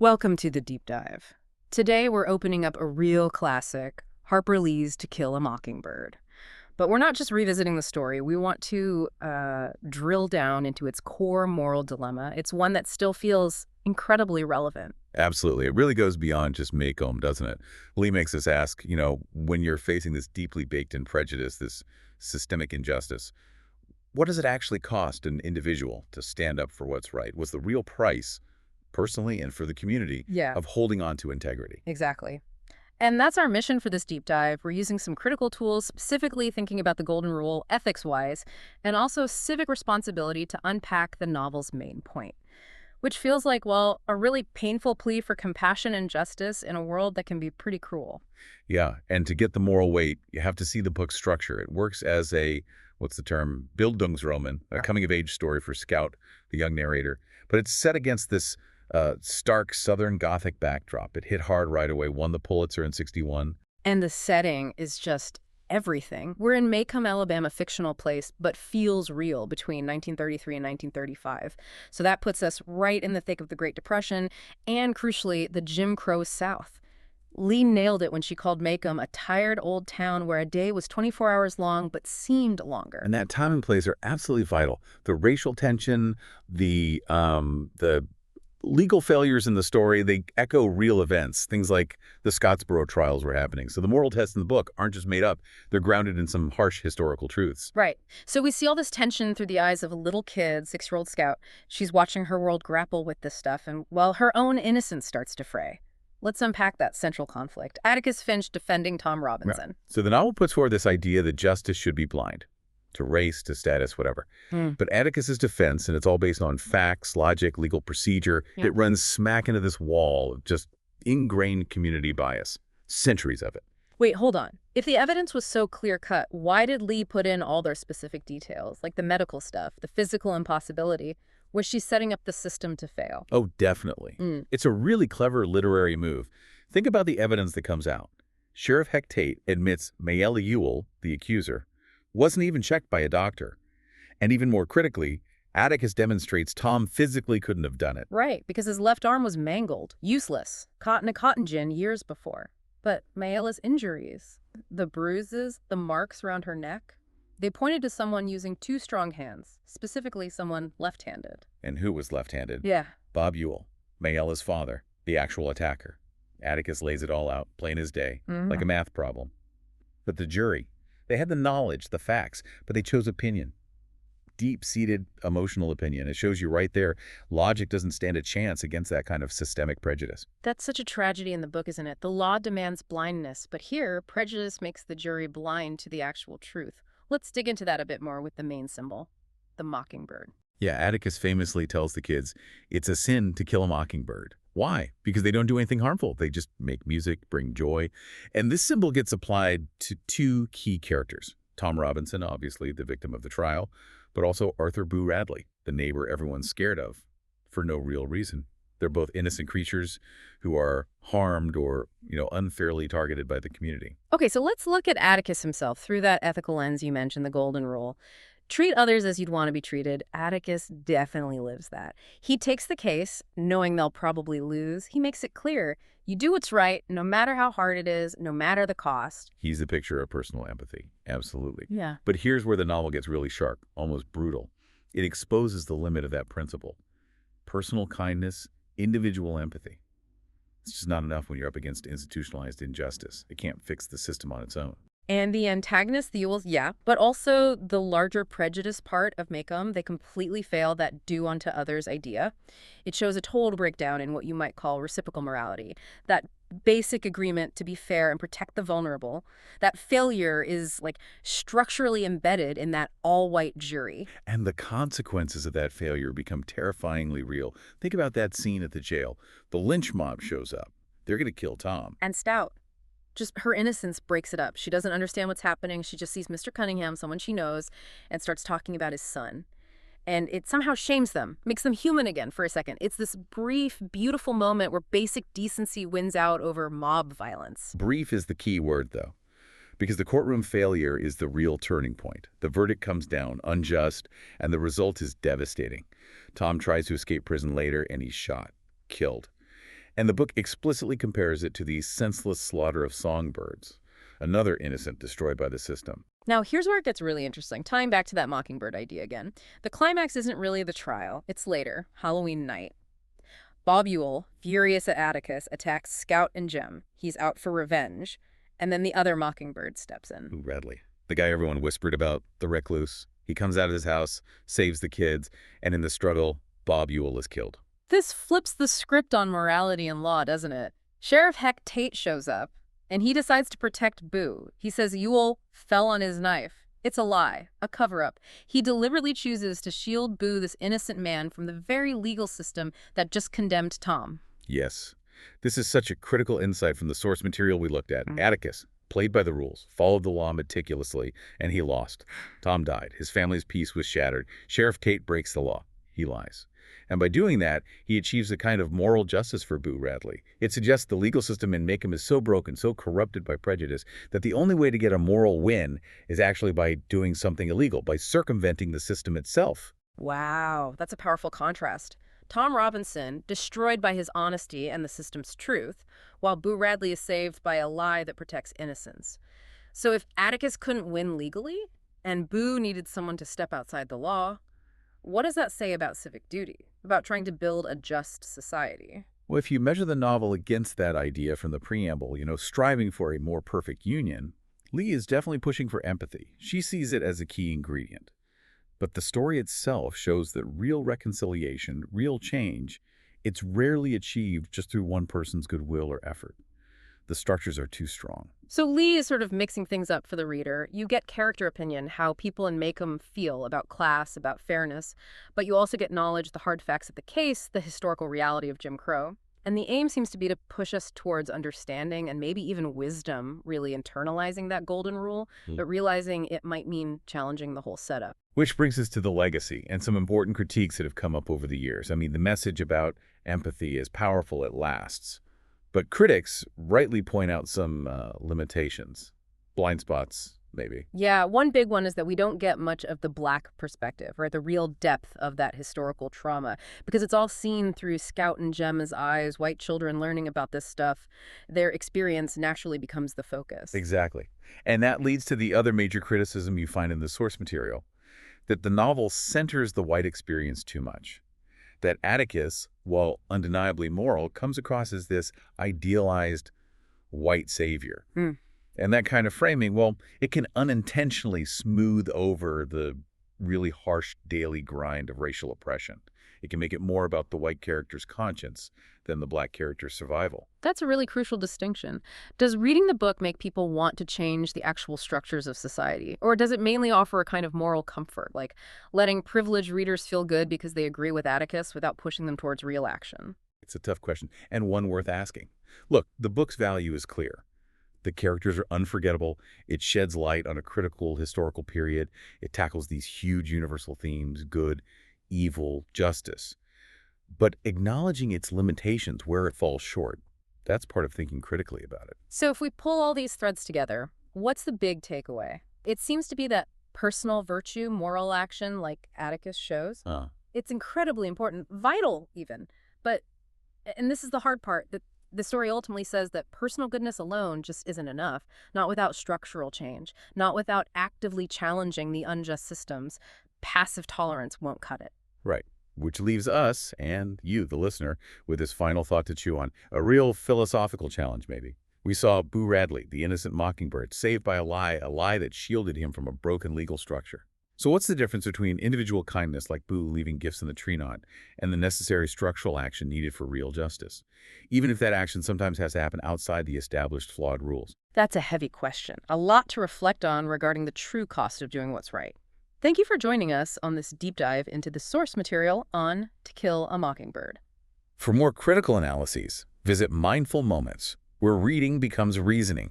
Welcome to the deep dive. Today we're opening up a real classic, Harper Lee's To Kill a Mockingbird. But we're not just revisiting the story. We want to drill down into its core moral dilemma. It's one that still feels incredibly relevant. Absolutely. It really goes beyond just Maycomb, doesn't it? Lee makes us ask, when you're facing this deeply baked-in prejudice, this systemic injustice, what does it actually cost an individual to stand up for what's right? What's the real price, personally and for the community, Yeah, of holding on to integrity? exactly. And that's our mission for this deep dive. We're using some critical tools, specifically thinking about the golden rule ethics-wise, and also civic responsibility to unpack the novel's main point. Which feels like, well, a really painful plea for compassion and justice in a world that can be pretty cruel. Yeah, and to get the moral weight, you have to see the book's structure. It works as a, what's the term, Bildungsroman, a coming-of-age story for Scout, the young narrator. But it's set against this stark Southern Gothic backdrop. It hit hard right away, won the Pulitzer in '61. And the setting is just everything. We're in Maycomb, Alabama, fictional place, but feels real between 1933 and 1935. So that puts us right in the thick of the Great Depression and, crucially, the Jim Crow South. Lee nailed it when she called Maycomb a tired old town where a day was 24 hours long but seemed longer. And that time and place are absolutely vital. The racial tension, the legal failures in the story, they echo real events. Things like the Scottsboro trials were happening. So the moral tests in the book aren't just made up. They're grounded in some harsh historical truths. Right. So we see all this tension through the eyes of a little kid, 6-year-old Scout. She's watching her world grapple with this stuff, and, well, her own innocence starts to fray. Let's unpack that central conflict. Atticus Finch defending Tom Robinson. Right. So the novel puts forward this idea that justice should be blind. To race, to status, whatever. But Atticus's defense, and it's all based on facts, logic, legal procedure, it runs smack into this wall of just ingrained community bias. Centuries of it. Wait, hold on. If the evidence was so clear-cut, why did Lee put in all their specific details, like the medical stuff, the physical impossibility? Was she setting up the system to fail? Oh, definitely. It's a really clever literary move. Think about the evidence that comes out. Sheriff Heck Tate admits Mayella Ewell, the accuser, wasn't even checked by a doctor. And even more critically, Atticus demonstrates Tom physically couldn't have done it. Right, because his left arm was mangled, useless, caught in a cotton gin years before. But Mayella's injuries, the bruises, the marks around her neck, they pointed to someone using 2 strong hands, specifically someone left-handed. And who was left-handed? Yeah. Bob Ewell, Mayella's father, the actual attacker. Atticus lays it all out, plain as day, like a math problem. But the jury, they had the knowledge, the facts, but they chose opinion. Deep-seated emotional opinion. It shows you right there, logic doesn't stand a chance against that kind of systemic prejudice. That's such a tragedy in the book, isn't it? The law demands blindness, but here, prejudice makes the jury blind to the actual truth. Let's dig into that a bit more with the main symbol, the mockingbird. Yeah, Atticus famously tells the kids, it's a sin to kill a mockingbird. Why? Because they don't do anything harmful. They just make music, bring joy. And this symbol gets applied to 2 key characters. Tom Robinson, obviously the victim of the trial, but also Arthur Boo Radley, the neighbor everyone's scared of, for no real reason. They're both innocent creatures who are harmed or, unfairly targeted by the community. Okay, so let's look at Atticus himself through that ethical lens you mentioned, the golden rule. Treat others as you'd want to be treated. Atticus definitely lives that. He takes the case, knowing they'll probably lose. He makes it clear. You do what's right, no matter how hard it is, no matter the cost. He's the picture of personal empathy. Absolutely. Yeah. But here's where the novel gets really sharp, almost brutal. It exposes the limit of that principle. Personal kindness, individual empathy. It's just not enough when you're up against institutionalized injustice. It can't fix the system on its own. And the antagonist, the Ewells, yeah, but also the larger prejudice part of Maycomb, they completely fail that do unto others idea. It shows a total breakdown in what you might call reciprocal morality, that basic agreement to be fair and protect the vulnerable. That failure is, structurally embedded in that all-white jury. And the consequences of that failure become terrifyingly real. Think about that scene at the jail. The lynch mob shows up. They're going to kill Tom. And Stout. Just her innocence breaks it up. She doesn't understand what's happening. She just sees Mr. Cunningham, someone she knows, and starts talking about his son. And it somehow shames them, makes them human again for a second. It's this brief, beautiful moment where basic decency wins out over mob violence. Brief is the key word, though, because the courtroom failure is the real turning point. The verdict comes down, unjust, and the result is devastating. Tom tries to escape prison later, and he's shot, killed. And the book explicitly compares it to the senseless slaughter of songbirds, another innocent destroyed by the system. Now, here's where it gets really interesting, tying back to that Mockingbird idea again. The climax isn't really the trial. It's later, Halloween night. Bob Ewell, furious at Atticus, attacks Scout and Jem. He's out for revenge. And then the other Mockingbird steps in. Ooh, Radley, the guy everyone whispered about, the recluse. He comes out of his house, saves the kids, and in the struggle, Bob Ewell is killed. This flips the script on morality and law, doesn't it? Sheriff Heck Tate shows up, and he decides to protect Boo. He says Ewell fell on his knife. It's a lie, a cover-up. He deliberately chooses to shield Boo, this innocent man, from the very legal system that just condemned Tom. Yes, this is such a critical insight from the source material we looked at. Atticus played by the rules, followed the law meticulously, and he lost. Tom died. His family's peace was shattered. Sheriff Tate breaks the law. He lies. And by doing that, he achieves a kind of moral justice for Boo Radley. It suggests the legal system in Maycomb is so broken, so corrupted by prejudice, that the only way to get a moral win is actually by doing something illegal, by circumventing the system itself. Wow, that's a powerful contrast. Tom Robinson, destroyed by his honesty and the system's truth, while Boo Radley is saved by a lie that protects innocence. So if Atticus couldn't win legally, and Boo needed someone to step outside the law, what does that say about civic duty, about trying to build a just society? Well, if you measure the novel against that idea from the preamble, striving for a more perfect union, Lee is definitely pushing for empathy. She sees it as a key ingredient. But the story itself shows that real reconciliation, real change, it's rarely achieved just through one person's goodwill or effort. The structures are too strong. So Lee is sort of mixing things up for the reader. You get character opinion, how people in Maycomb feel about class, about fairness, but you also get knowledge, the hard facts of the case, the historical reality of Jim Crow. And the aim seems to be to push us towards understanding and maybe even wisdom, really internalizing that golden rule, but realizing it might mean challenging the whole setup. Which brings us to the legacy and some important critiques that have come up over the years. I mean, the message about empathy is powerful, it lasts. But critics rightly point out some limitations, blind spots, maybe. Yeah, one big one is that we don't get much of the Black perspective, right? The real depth of that historical trauma, because it's all seen through Scout and Gemma's eyes, white children learning about this stuff. Their experience naturally becomes the focus. Exactly. And that leads to the other major criticism you find in the source material, that the novel centers the white experience too much. That Atticus, while undeniably moral, comes across as this idealized white savior. And that kind of framing, well, it can unintentionally smooth over the really harsh daily grind of racial oppression. It can make it more about the white character's conscience than the Black character's survival. That's a really crucial distinction. Does reading the book make people want to change the actual structures of society? Or does it mainly offer a kind of moral comfort, like letting privileged readers feel good because they agree with Atticus without pushing them towards real action? It's a tough question, and one worth asking. Look, the book's value is clear. The characters are unforgettable. It sheds light on a critical historical period. It tackles these huge universal themes: good, evil, justice. But acknowledging its limitations, where it falls short, that's part of thinking critically about it. So if we pull all these threads together, what's the big takeaway? It seems to be that personal virtue, moral action, like Atticus shows, it's incredibly important, vital even. But, and this is the hard part, that the story ultimately says that personal goodness alone just isn't enough, not without structural change, not without actively challenging the unjust systems. Passive tolerance won't cut it. Right. Which leaves us, and you, the listener, with this final thought to chew on. A real philosophical challenge, maybe. We saw Boo Radley, the innocent mockingbird, saved by a lie that shielded him from a broken legal structure. So what's the difference between individual kindness, like Boo leaving gifts in the tree knot, and the necessary structural action needed for real justice, even if that action sometimes has to happen outside the established flawed rules? That's a heavy question. A lot to reflect on regarding the true cost of doing what's right. Thank you for joining us on this deep dive into the source material on To Kill a Mockingbird. For more critical analyses, visit Mindful Moments, where reading becomes reasoning.